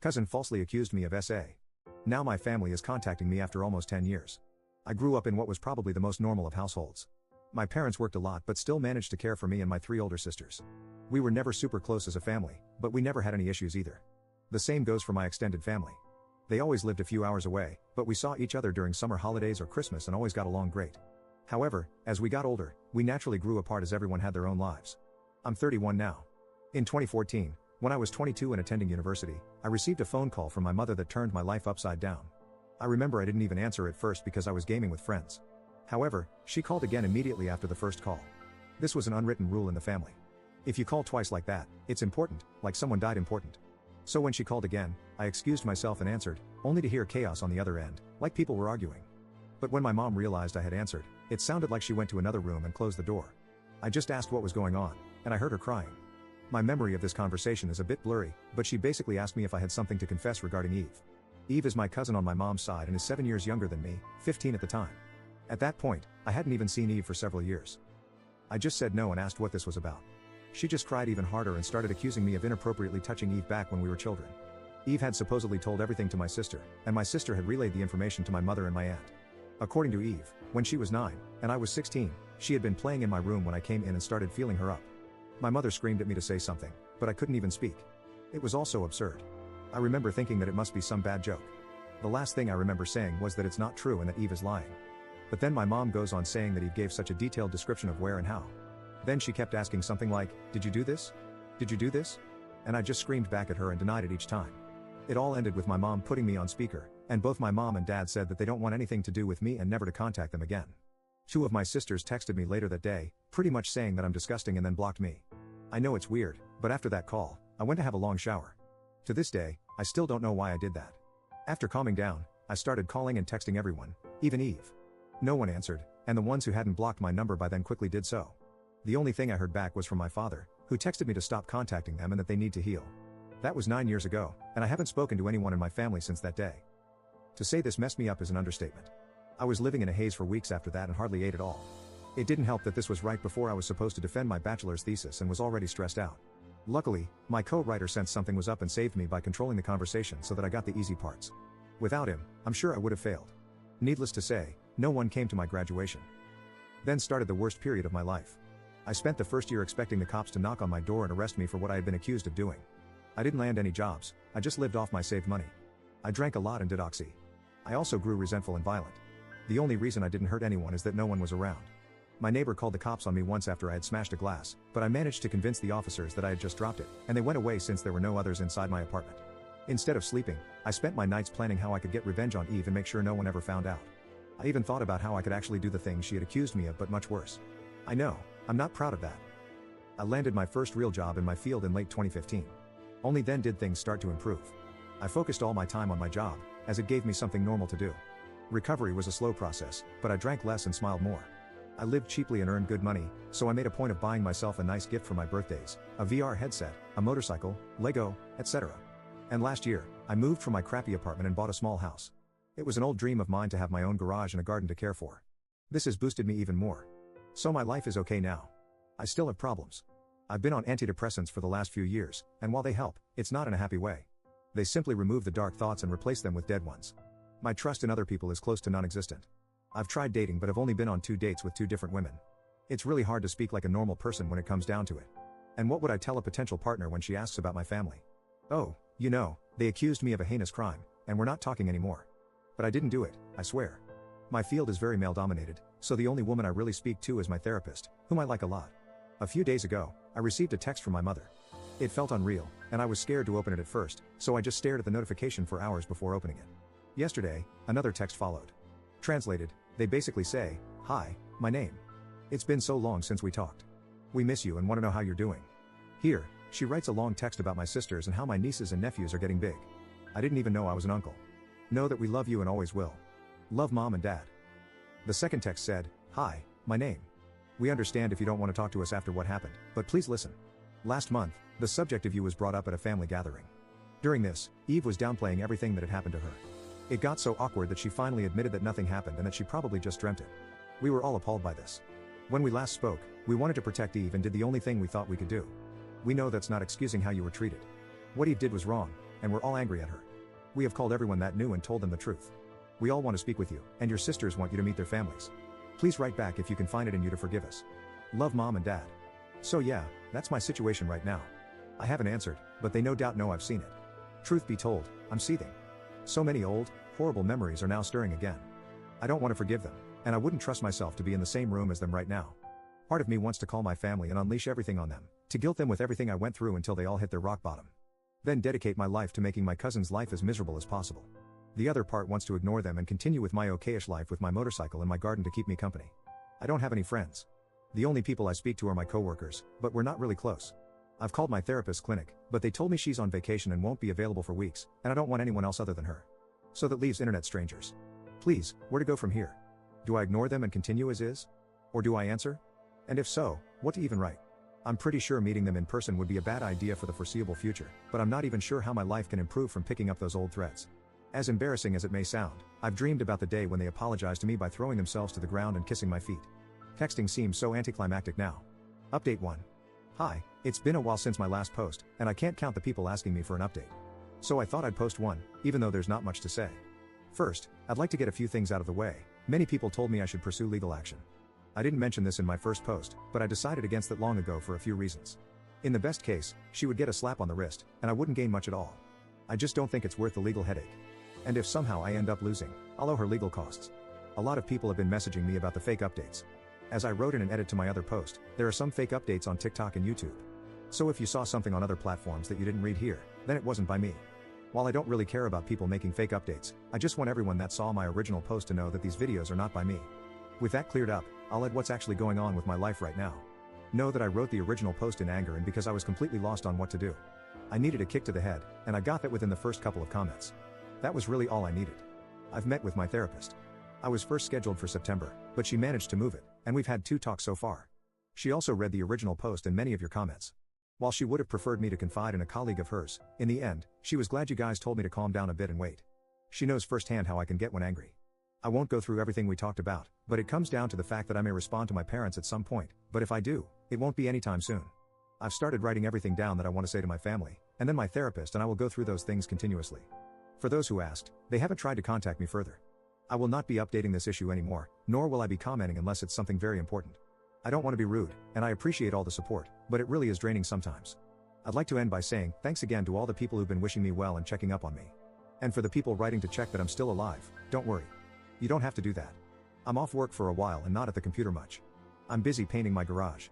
Cousin falsely accused me of SA. Now my family is contacting me after almost 10 years. I grew up in what was probably the most normal of households. My parents worked a lot but still managed to care for me and my 3 older sisters. We were never super close as a family, but we never had any issues either. The same goes for my extended family. They always lived a few hours away, but we saw each other during summer holidays or Christmas and always got along great. However, as we got older, we naturally grew apart as everyone had their own lives. I'm 31 now. In 2014, when I was 22 and attending university, I received a phone call from my mother that turned my life upside down. I remember I didn't even answer at first because I was gaming with friends. However, she called again immediately after the first call. This was an unwritten rule in the family. If you call twice like that, it's important, like someone died important. So when she called again, I excused myself and answered, only to hear chaos on the other end, like people were arguing. But when my mom realized I had answered, it sounded like she went to another room and closed the door. I just asked what was going on, and I heard her crying. My memory of this conversation is a bit blurry, but she basically asked me if I had something to confess regarding Eve. Eve is my cousin on my mom's side and is 7 years younger than me, 15 at the time. At that point, I hadn't even seen Eve for several years. I just said no and asked what this was about. She just cried even harder and started accusing me of inappropriately touching Eve back when we were children. Eve had supposedly told everything to my sister, and my sister had relayed the information to my mother and my aunt. According to Eve, when she was 9, and I was 16, she had been playing in my room when I came in and started feeling her up. My mother screamed at me to say something, but I couldn't even speak. It was all so absurd. I remember thinking that it must be some bad joke. The last thing I remember saying was that it's not true and that Eve is lying. But then my mom goes on saying that Eve gave such a detailed description of where and how. Then she kept asking something like, "Did you do this? Did you do this?" And I just screamed back at her and denied it each time. It all ended with my mom putting me on speaker, and both my mom and dad said that they don't want anything to do with me and never to contact them again. 2 of my sisters texted me later that day, pretty much saying that I'm disgusting and then blocked me. I know it's weird, but after that call, I went to have a long shower. To this day, I still don't know why I did that. After calming down, I started calling and texting everyone, even Eve. No one answered, and the ones who hadn't blocked my number by then quickly did so. The only thing I heard back was from my father, who texted me to stop contacting them and that they need to heal. That was 9 years ago, and I haven't spoken to anyone in my family since that day. To say this messed me up is an understatement. I was living in a haze for weeks after that and hardly ate at all. It didn't help that this was right before I was supposed to defend my bachelor's thesis and was already stressed out. Luckily, my co-writer sensed something was up and saved me by controlling the conversation so that I got the easy parts. Without him, I'm sure I would have failed. Needless to say, no one came to my graduation. Then started the worst period of my life. I spent the first year expecting the cops to knock on my door and arrest me for what I had been accused of doing. I didn't land any jobs, I just lived off my saved money. I drank a lot and did oxy. I also grew resentful and violent. The only reason I didn't hurt anyone is that no one was around. My neighbor called the cops on me once after I had smashed a glass, but I managed to convince the officers that I had just dropped it, and they went away since there were no others inside my apartment. Instead of sleeping, I spent my nights planning how I could get revenge on Eve and make sure no one ever found out. I even thought about how I could actually do the things she had accused me of, but much worse. I know, I'm not proud of that. I landed my first real job in my field in late 2015. Only then did things start to improve. I focused all my time on my job, as it gave me something normal to do. Recovery was a slow process, but I drank less and smiled more. I lived cheaply and earned good money, so I made a point of buying myself a nice gift for my birthdays, a VR headset, a motorcycle, Lego, etc. And last year, I moved from my crappy apartment and bought a small house. It was an old dream of mine to have my own garage and a garden to care for. This has boosted me even more. So my life is okay now. I still have problems. I've been on antidepressants for the last few years, and while they help, it's not in a happy way. They simply remove the dark thoughts and replace them with dead ones. My trust in other people is close to non-existent. I've tried dating but have only been on 2 dates with 2 different women. It's really hard to speak like a normal person when it comes down to it. And what would I tell a potential partner when she asks about my family? Oh, you know, they accused me of a heinous crime, and we're not talking anymore. But I didn't do it, I swear. My field is very male-dominated, so the only woman I really speak to is my therapist, whom I like a lot. A few days ago, I received a text from my mother. It felt unreal, and I was scared to open it at first, so I just stared at the notification for hours before opening it. Yesterday, another text followed. Translated, they basically say, "Hi, my name. It's been so long since we talked. We miss you and want to know how you're doing." Here, she writes a long text about my sisters and how my nieces and nephews are getting big. I didn't even know I was an uncle. Know that we love you and always will. Love Mom and Dad. The second text said, "Hi, my name. We understand if you don't want to talk to us after what happened, but please listen. Last month, the subject of you was brought up at a family gathering. During this, Eve was downplaying everything that had happened to her. It got so awkward that she finally admitted that nothing happened and that she probably just dreamt it. We were all appalled by this. When we last spoke, we wanted to protect Eve and did the only thing we thought we could do. We know that's not excusing how you were treated. What Eve did was wrong, and we're all angry at her. We have called everyone that knew and told them the truth. We all want to speak with you, and your sisters want you to meet their families. Please write back if you can find it in you to forgive us. Love, Mom and Dad. So yeah, that's my situation right now. I haven't answered, but they no doubt know I've seen it. Truth be told, I'm seething. So many old, horrible memories are now stirring again. I don't want to forgive them, and I wouldn't trust myself to be in the same room as them right now. Part of me wants to call my family and unleash everything on them, to guilt them with everything I went through until they all hit their rock bottom. Then dedicate my life to making my cousin's life as miserable as possible. The other part wants to ignore them and continue with my okayish life with my motorcycle and my garden to keep me company. I don't have any friends. The only people I speak to are my coworkers, but we're not really close. I've called my therapist's clinic, but they told me she's on vacation and won't be available for weeks, and I don't want anyone else other than her. So that leaves internet strangers. Please, where to go from here? Do I ignore them and continue as is? Or do I answer? And if so, what to even write? I'm pretty sure meeting them in person would be a bad idea for the foreseeable future, but I'm not even sure how my life can improve from picking up those old threads. As embarrassing as it may sound, I've dreamed about the day when they apologize to me by throwing themselves to the ground and kissing my feet. Texting seems so anticlimactic now. Update 1. Hi, it's been a while since my last post, and I can't count the people asking me for an update. So I thought I'd post one, even though there's not much to say. First, I'd like to get a few things out of the way. Many people told me I should pursue legal action. I didn't mention this in my first post, but I decided against it long ago for a few reasons. In the best case, she would get a slap on the wrist, and I wouldn't gain much at all. I just don't think it's worth the legal headache. And if somehow I end up losing, I'll owe her legal costs. A lot of people have been messaging me about the fake updates. As I wrote in an edit to my other post, there are some fake updates on TikTok and YouTube. So if you saw something on other platforms that you didn't read here, then it wasn't by me. While I don't really care about people making fake updates, I just want everyone that saw my original post to know that these videos are not by me. With that cleared up, I'll add what's actually going on with my life right now. Know that I wrote the original post in anger and because I was completely lost on what to do. I needed a kick to the head, and I got that within the first couple of comments. That was really all I needed. I've met with my therapist. I was first scheduled for September, but she managed to move it, and we've had 2 talks so far. She also read the original post and many of your comments. While she would have preferred me to confide in a colleague of hers, in the end, she was glad you guys told me to calm down a bit and wait. She knows firsthand how I can get when angry. I won't go through everything we talked about, but it comes down to the fact that I may respond to my parents at some point, but if I do, it won't be anytime soon. I've started writing everything down that I want to say to my family, and then my therapist, and I will go through those things continuously. For those who asked, they haven't tried to contact me further. I will not be updating this issue anymore, nor will I be commenting unless it's something very important. I don't want to be rude, and I appreciate all the support, but it really is draining sometimes. I'd like to end by saying thanks again to all the people who've been wishing me well and checking up on me. And for the people writing to check that I'm still alive, don't worry. You don't have to do that. I'm off work for a while and not at the computer much. I'm busy painting my garage.